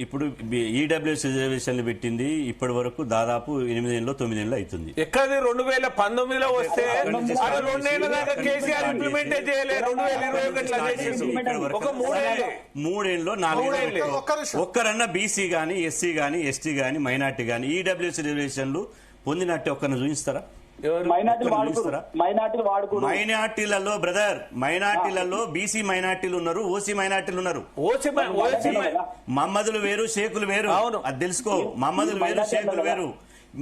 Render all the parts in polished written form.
ఇప్పుడు ఈడబ్ల్యూఎస్ రిజర్వేషన్లు పెట్టింది ఇప్పటి వరకు దాదాపు 8 ఏళ్ళు 9 ఏళ్ళు అవుతుంది. ఎక్కడి 2019లో వస్తే 2 ఏళ్ల దాకా కేసీఆర్ ఇంప్లిమెంట్ చేయలేదు. 2021 ఒక 3 ఏళ్ళు 4 ఏళ్ళు ఒక్కరన్నా బీసీ గానీ ఎస్సీ గానీ ఎస్టీ గానీ మైనార్టీ గానీ ఈడబ్ల్యూఎస్ రిజర్వేషన్లు పొందినట్టు ఒక్కరిని చూపిస్తారా? మైనార్టీలలో బ్రదర్ మైనార్టీలలో బీసీ మైనార్టీలు ఉన్నారు, ఓసీ మైనార్టీలు ఉన్నారు. మహమ్మదులు వేరు షేకులు వేరు, అది తెలుసుకో. మహమ్మదులు వేరు షేకులు వేరు.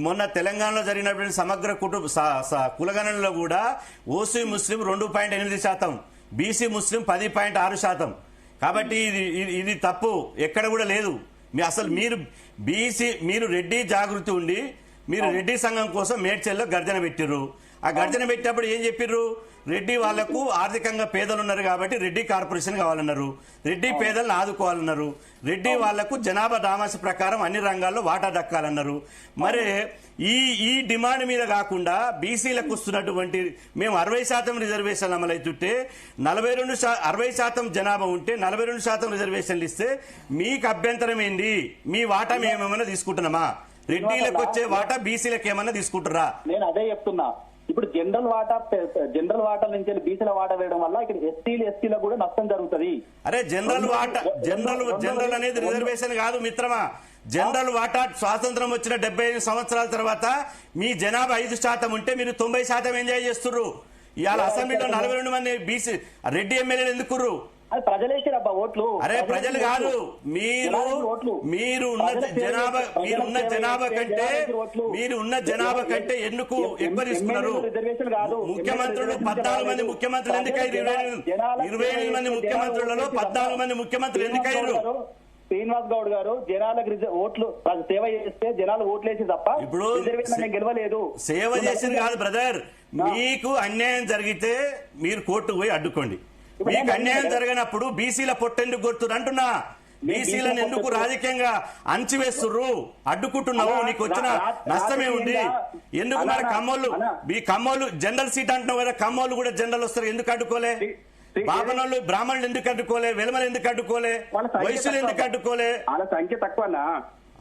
మొన్న తెలంగాణలో జరిగినటువంటి సమగ్ర కులగణనలో కూడా ఓసీ ముస్లిం 2.8%, బీసీ ముస్లిం 10.6%. కాబట్టి ఇది తప్పు ఎక్కడ కూడా లేదు. అసలు మీరు రెడ్డి జాగృతి ఉండి మీరు రెడ్డి సంఘం కోసం మేడ్చల్లో గర్జన పెట్టిర్రు. ఆ గర్జన పెట్టినప్పుడు ఏం చెప్పిర్రు? రెడ్డి వాళ్లకు ఆర్థికంగా పేదలు ఉన్నారు కాబట్టి రెడ్డి కార్పొరేషన్ కావాలన్నారు, రెడ్డి పేదలను ఆదుకోవాలన్నారు, రెడ్డి వాళ్లకు జనాభా దామాసి ప్రకారం అన్ని రంగాల్లో వాటా దక్కాలన్నారు. మరి ఈ డిమాండ్ మీద కాకుండా బీసీలకు వస్తున్నటువంటి మేము 60% రిజర్వేషన్లు అమలవుతుంటే 60% జనాభా ఉంటే 42% రిజర్వేషన్లు ఇస్తే మీకు అభ్యంతరం ఏంటి? మీ వాటా మేమేమైనా తీసుకుంటున్నామా? రెడ్డిలకు వచ్చే వాటా బీసీలకు ఏమన్నా తీసుకుంటారా? నేను అదే చెప్తున్నా. ఇప్పుడు జనరల్ వాటా నుంచి బీసీల వాటా వేయడం వల్ల ఇక్కడ ఎస్టీలకు కూడా నష్టం జరుగుతుంది. అరే జనరల్ అనేది రిజర్వేషన్ కాదు మిత్రమా. జనరల్ వాటా స్వాతంత్రం వచ్చిన 75 సంవత్సరాల తర్వాత మీ జనాభా 5% ఉంటే మీరు 90% ఎంజాయ్ చేస్తున్నారు. ఇవాళ అసెంబ్లీలో 42 మంది బీసీ రెడ్డి ఎమ్మెల్యేలు ఎందుకుర్రు? ప్రజలేసారబ్బా ఓట్లు. అరే ప్రజలు కాదు, మీరున్న జనాభా కంటే ఎందుకు ఎక్కువ తీసుకున్నారు? ముఖ్యమంత్రులు 14 మంది ముఖ్యమంత్రులు ఎందుకయ్యారు? 28 మంది ముఖ్యమంత్రులలో 14 మంది ముఖ్యమంత్రులు ఎందుకయ్యారు? శ్రీనివాస్ గౌడ్ గారు జనాలకు ఓట్లు సేవ చేస్తే జనాలు ఓట్లేసి తప్ప ఇప్పుడు గెలవలేదు. సేవ చేసింది కాదు బ్రదర్. మీకు అన్యాయం జరిగితే మీరు కోర్టుకు పోయి అడ్డుకోండి. మీకు అన్యాయం జరిగినప్పుడు బీసీల పొట్టెందుకు కొడుతురు అంటున్నా. బీసీలను ఎందుకు రాజకీయంగా అణచివేస్తుర్రు, అడ్డుకుంటున్నావు? నీకు వచ్చిన నష్టమే ఉంది. ఎందుకు మన కమ్మోళ్ళు జనరల్ సీట్ అంటున్నావు కదా, కమ్మోళ్ళు కూడా జనరల్ వస్తారు, ఎందుకు అడ్డుకోలే? బాబనోళ్ళు బ్రాహ్మణులు ఎందుకు అడ్డుకోలే? వెలమలు ఎందుకు అడ్డుకోలే? వయసులు ఎందుకు అడ్డుకోలే? వాళ్ళ సంఖ్య తక్కువనా?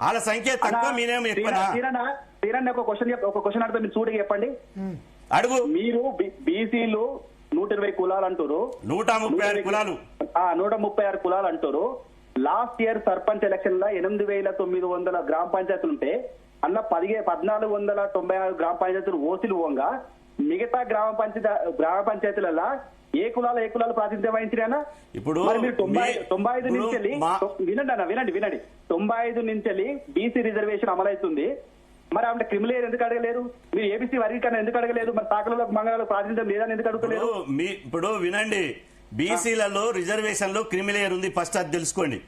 వాళ్ళ సంఖ్య తక్కువ, మీరేమో ఎక్కువనా? ఒక క్వశ్చన్ అడిగితే మీరు సూటిగా చెప్పండి. అడుగు. మీరు బీసీలు 120 కులాలు అంటారు, 136 కులాలు 136 కులాలు అంటారు. లాస్ట్ ఇయర్ సర్పంచ్ ఎలక్షన్ లో 8,900 గ్రామ పంచాయతీలు ఉంటే అలా 1,496 గ్రామ పంచాయతీలు ఓసీలు పోగా మిగతా గ్రామ పంచాయతీలలో ఏ కులాలు ప్రాతినిధ్యం వహించినా? ఇప్పుడు మీరు 95 నుంచి వినండి 95 నుంచి బీసీ రిజర్వేషన్ అమలవుతుంది. మరి ఆమె క్రిమిలేయర్ ఎందుకు అడగలేరు? మీరు ఏబీసీ వర్గీకరణ ఎందుకు అడగలేదు? మరి తాకలలో మంగళాలు ప్రాతినిధ్యం లేదని ఎందుకు అడుగుతలేరు? ఇప్పుడు వినండి, బీసీలలో రిజర్వేషన్ లో క్రిమిలేయర్ ఉంది. ఫస్ట్ అది తెలుసుకోండి.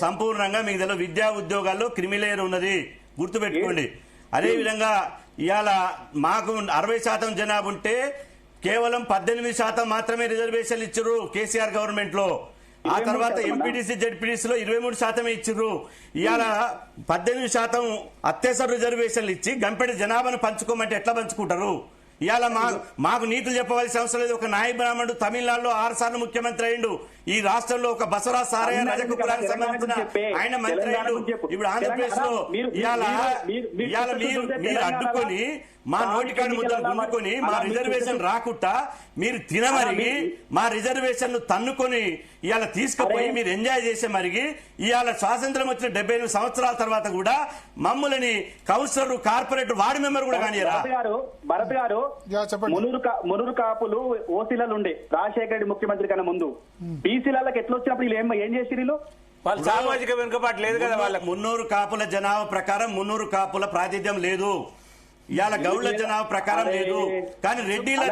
సంపూర్ణంగా మీకు తెలియదు. విద్యా ఉద్యోగాల్లో క్రిమిలేయర్ ఉన్నది, గుర్తుపెట్టుకోండి. అదే విధంగా ఇవాళ మాకు 60% జనాభా ఉంటే కేవలం 18% మాత్రమే రిజర్వేషన్లు ఇచ్చారు కేసీఆర్ గవర్నమెంట్ లో. ఆ తర్వాత ఎంపీటీసీ జెడ్పీటీసీ లో 23% ఇచ్చిర్రు. ఇవాళ 18% అత్యవసర రిజర్వేషన్లు ఇచ్చి గంపెడి జనాభాను పంచుకోమంటే ఎట్లా పంచుకుంటారు? ఇవాళ మాకు నీతులు చెప్పవలసిన అవసరం లేదు. ఒక నాయ బ్రాహ్మణుడు తమిళనాడులో 6 సార్లు ముఖ్యమంత్రి అయ్యిండు. ఈ రాష్ట్రంలో ఒక బసవరాజ్ సారయ్య రజక కులానికి సంబంధించిన ఆయన మంత్రి అయ్యిండు. ఇప్పుడు ఆంధ్రప్రదేశ్ లో ఇవాళ మీరు అడ్డుకొని మా నోటికాని ముద్దలు గుండుకొని మా రిజర్వేషన్ రాకుండా మీరు తినమరిగి మా రిజర్వేషన్ తన్నుకొని ఇవాళ తీసుకుపోయి మీరు ఎంజాయ్ చేసే మరిగి ఇవాళ స్వాతంత్రం వచ్చిన 78 సంవత్సరాల తర్వాత కూడా మమ్మల్ని కౌన్సిలర్ కార్పొరేటర్ వార్డు మెంబర్ కూడా కానియరా? భరత్ గారు మునూరు కాపులు ఓసీలలో ఉండే రాజశేఖర రెడ్డి ముఖ్యమంత్రి కన్నా ముందు బీసీలకు ఎట్లా వచ్చినప్పుడు వీళ్ళు ఏం చేసి వాళ్ళు సామాజిక వెనుకబాటు లేదు కదా. వాళ్ళ 300 కాపుల జనాభా ప్రకారం 300 కాపుల ప్రాతినిధ్యం లేదు. ఇవాళ గౌడ్ల జనాభా ప్రకారం లేదు. కానీ రెడ్డిల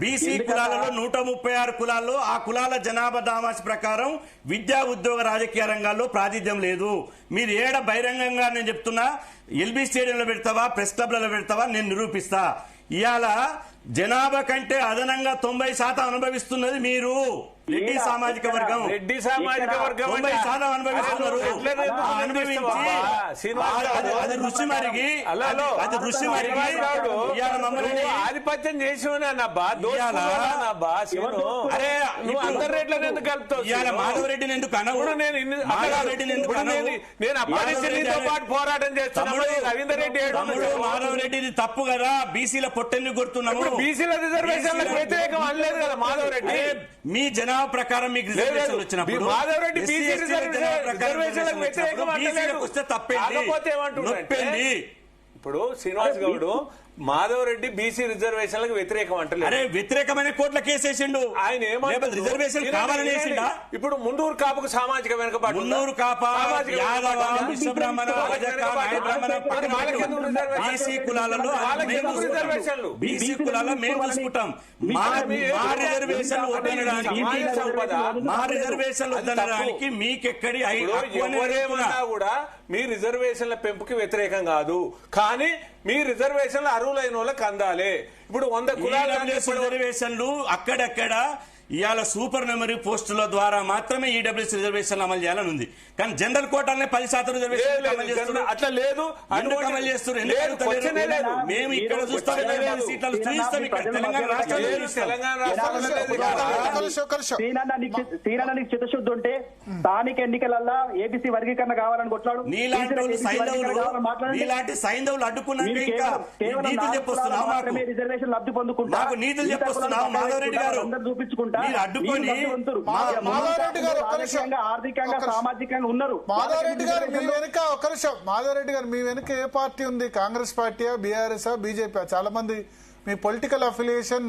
బీసీ కులాలలో 136 కులాల్లో ఆ కులాల జనాభా దామాసి ప్రకారం విద్యా ఉద్యోగ రాజకీయ రంగాల్లో ప్రాతినిధ్యం లేదు. మీరు ఏడ బహిరంగంగా నేను చెప్తున్నా, ఎల్బీ స్టేడియంలో పెడతావా, ప్రెస్ క్లబ్లలో పెడతావా, నేను నిరూపిస్తా. ఇవాళ జనాభా కంటే అదనంగా 90% అనుభవిస్తున్నది మీరు. రెడ్డి సామాజిక వర్గం 90% అనుభవిస్తున్నారు. అనుభవించి శ్రీనివాస్ అది ఋషి మరిగి హలో అది ఋషి మరిగి ఇవాళ మమ్మల్ని నువ్వు ఆధిపత్యం చేసినబ్బా అరే నువ్వు అందరి రేట్లను ఎందుకు కలుపుతావు ఇవాళ మాధవరెడ్డిని ఎందుకు అనవు? మాధవరెడ్డిని ఎందుకు అనవు? నేను అప్పటితో పాటు పోరాటం చేస్తున్నాను. రవీందర్ రెడ్డి మాధవరెడ్డిది తప్పు కదా, బీసీల పొట్టెల్ని కొడుతున్నాము. బీసీల రిజర్వేషన్లకు వ్యతిరేకం అనలేదు కదా మాధవరెడ్డి. మీ జనాభా ప్రకారం మీకు రిజర్వేషన్ వచ్చినప్పుడు మాధవరెడ్డి బీసీ రిజర్వేషన్లకు వ్యతిరేకం వస్తే తప్పేంటి? నొప్పేంటి? ఇప్పుడు శ్రీనివాస్ గౌడ్ మాధవరెడ్డి బీసీ రిజర్వేషన్లకు వ్యతిరేకం అంటలేదు. అరే వ్యతిరేకమైన కోట్ల కేసేసిండు ఆయన ఏమంటే రిజర్వేషన్ కావాలని వేసిండా? ఇప్పుడు మున్నూరు కాపుకు సామాజిక వెనుకబాటు, మున్నూరు కాప, యాదవ, విశ్వబ్రాహ్మణ, బీసీ కులాలలో బీసీ కులాల్లో మేము చూసుకుంటాం. మా రిజర్వేషన్లు వద్దనడానికి మీకెక్కడి ఎవరేమన్నా కూడా మీ రిజర్వేషన్ల పెంపుకి వ్యతిరేకం కాదు, కానీ మీ రిజర్వేషన్లు అర్హులైన వాళ్ళకి అందాలి. ఇప్పుడు 100 కులాల రిజర్వేషన్లు అక్కడక్కడ ఇవాళ సూపర్ మెమరీ పోస్టుల ద్వారా మాత్రమే ఈడబ్ల్యూఎస్ రిజర్వేషన్ అమలు చేయాలని ఉంది. కానీ జనరల్ కోటాలనే 10% రిజర్వేషన్ అట్లా లేదు. అమలు చేస్తున్నారు. మేము ఇక్కడ చూస్తాం, సీట్లను చూపిస్తాం. ఇక్కడ తెలంగాణ రాష్ట్రంలో శ్రీనాథానికి చిత్తశుద్ధి ఉంటే స్థానిక ఎన్నికలలో ఏబీసీ వర్గీకరణ కావాలని కొట్లాడు. నీలాంటి సైంధవులు అడ్డుకున్నాక ఇంకా నీతులు చెప్పొస్తున్నావు మాకు. రిజర్వేషన్ లబ్ధి పొందుకుంటా మాకు నీతులు చెప్పొస్తున్నావు మాధవరెడ్డి గారు. చూపించుకుంటా అడ్డుకొని ఆర్థికంగా సామాజికంగా ఉన్నారు. మాధవరెడ్డి గారు మీ వెనుక ఒక నిమిషం, మాధవరెడ్డి గారు మీ వెనుక ఏ పార్టీ ఉంది? కాంగ్రెస్ పార్టీయా, బీఆర్ఎస్, బీజేపీ? చాలా మంది మీ పొలిటికల్ అఫిలియేషన్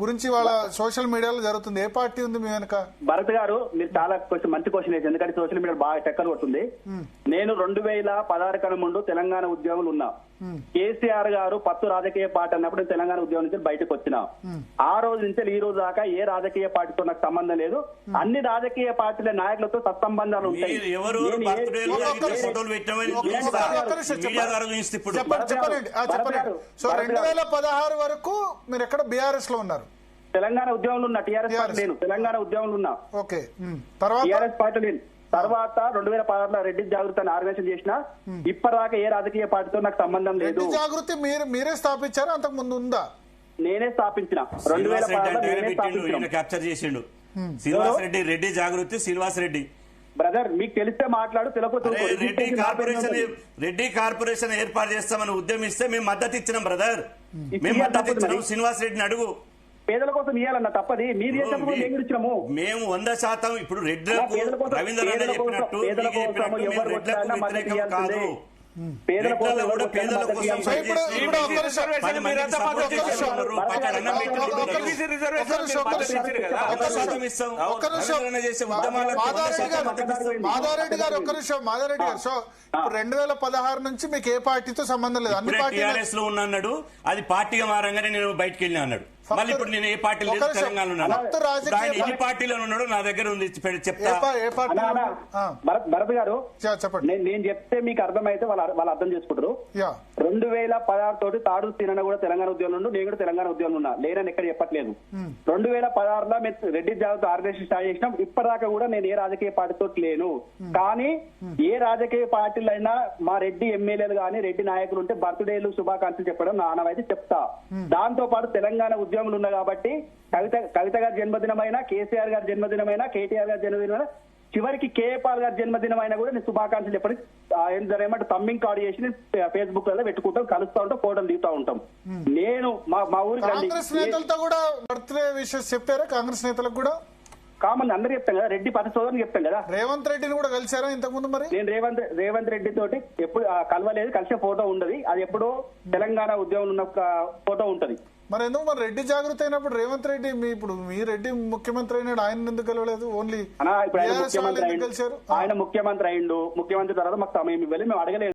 గురించి వాళ్ళ సోషల్ మీడియాలో జరుగుతుంది. ఏ పార్టీ ఉంది మీ వెనుక? భరత్ గారు మీరు చాలా కొంచెం మంచి క్వశ్చన్ వేసి, ఎందుకంటే సోషల్ మీడియా బాగా టెక్కలు కొడుతుంది. నేను 2016 కన్నా ముందు తెలంగాణ ఉద్యమంలో ఉన్నా. కేసీఆర్ గారు పత్తు రాజకీయ పార్టీ అన్నప్పుడు నేను తెలంగాణ ఉద్యమం నుంచి బయటకు వచ్చినా. ఆ రోజు నుంచి ఈ రోజు దాకా ఏ రాజకీయ పార్టీతో నాకు సంబంధం లేదు. అన్ని రాజకీయ పార్టీల నాయకులతో సత్సంబంధాలు ఉంటాయి. చెప్పండి. సో 2016 వరకు మీరు ఎక్కడ బీఆర్ఎస్ లో ఉన్నారు? తెలంగాణ ఉద్యమంలో ఉన్నా. టీఆర్ఎస్ పార్టీ నేను తెలంగాణ ఉద్యమంలో ఉన్నా. ఓకే. తర్వాత టీఆర్ఎస్ పార్టీ నేను తర్వాత 2016లో రెడ్డి జాగృతి ఆర్గనైజేషన్ చేసిన. ఇప్పటిదాకా ఏ రాజకీయ పార్టీతో నాకు సంబంధం లేదు. జాగృతి మీరే స్థాపించారా? అంతకు ముందు ఉందా? నేనే స్థాపించిన. 2016 క్యాప్చర్ చేసిండు శ్రీనివాస్ రెడ్డి. రెడ్డి జాగృతి శ్రీనివాస్ రెడ్డి. బ్రదర్ మీకు తెలిస్తే మాట్లాడు, తెలియకపోతే రెడ్డి కార్పొరేషన్ ఏర్పాటు చేస్తామని ఉద్యమిస్తే మేము మద్దతు ఇచ్చినాం బ్రదర్. మేము మద్దతు ఇచ్చినాం. శ్రీనివాస్ రెడ్డిని అడుగు. పేదల కోసం ఇవ్వాలన్న తప్పది. మీరు ఇచ్చినాము మేము 100%. ఇప్పుడు రెడ్లకు రవీంద్ర చెప్పినట్టు రెడ్లకు కాదు, పేదల కోసం కూడా పేదల కోసం మాధవరెడ్డి గారు ఒక్క నిమిషం. మాధవరెడ్డి గారు, సో 2016 నుంచి మీకు ఏ పార్టీతో సంబంధం లేదు? అన్ని టీఆర్ఎస్ లో ఉన్నాడు. అది పార్టీగా మారంగానే నేను బయటకు వెళ్ళినా అన్నాడు. మళ్ళీ ఇప్పుడు నేను ఏ పార్టీ లేదు, తెలంగాణ ఉన్నాను. ఎన్ని పార్టీలో ఉన్నాడో నా దగ్గర ఉంది, చెప్తా. భరత్ గారు చెప్పండి. నేను చెప్తే మీకు అర్థమైతే వాళ్ళు అర్థం చేసుకుంటారు. 2016 తోటి తాడు తిన కూడా తెలంగాణ ఉద్యమంలో ఉండు, నేను కూడా తెలంగాణ ఉద్యమంలో ఉన్నా. లేనని ఎక్కడ చెప్పట్లేదు. 2016లో మేము రెడ్డి జాగృతి ఆర్గనైజేషన్ స్టార్ట్ చేసినాం. ఇప్పటిదాకా కూడా నేను ఏ రాజకీయ పార్టీతో లేను. కానీ ఏ రాజకీయ పార్టీలు అయినా మా రెడ్డి ఎమ్మెల్యేలు గానీ రెడ్డి నాయకులు ఉంటే బర్త్డేలు శుభాకాంక్షలు చెప్పడం నా ఆనవాయితీ చెప్తా. దాంతో పాటు తెలంగాణ ఉద్యమంలో ఉన్నా కాబట్టి కవిత గారి జన్మదినమైనా, కేసీఆర్ గారి జన్మదినమైనా, కేటీఆర్ గారి జన్మదినమైనా, చివరికి కేపాల్ గారి జన్మదినం అయినా కూడా నేను శుభాకాంక్షలు చెప్పడానికి ఏమంటే తమ్మింగ్ కార్డు చేసి ఫేస్బుక్ లలో పెట్టుకుంటాం, కలుస్తా ఉంటాం, ఫోటోలు దిగుతా ఉంటాం. నేను మా ఊరికి కాంగ్రెస్ నేతలతో కూడా బర్త్డే విషెస్ చెప్పారా? కాంగ్రెస్ నేతలకు కూడా కామన్ అందరూ చెప్తాం కదా. రెడ్డి పతి సోదరుని చెప్తాం కదా. రేవంత్ రెడ్డిని కూడా కలిసారా ఇంతకుముందు? మరి నేను రేవంత్ రెడ్డి తోటి ఎప్పుడు కలవలేదు. కలిసే ఫోటో ఉండదు. అది ఎప్పుడో తెలంగాణ ఉద్యమంలో ఉన్న ఫోటో ఉంటది. మరి ఎందుకు మరి రెడ్డి జాగృతి అయినప్పుడు రేవంత్ రెడ్డి మీ రెడ్డి ముఖ్యమంత్రి అయినాడు, ఆయన ఎందుకు కలవలేదు? ఓన్లీ ఆయన ముఖ్యమంత్రి అయిండు. ముఖ్యమంత్రి తర్వాత మాకు సమయం ఇవ్వాలి, మేము అడగలేదు.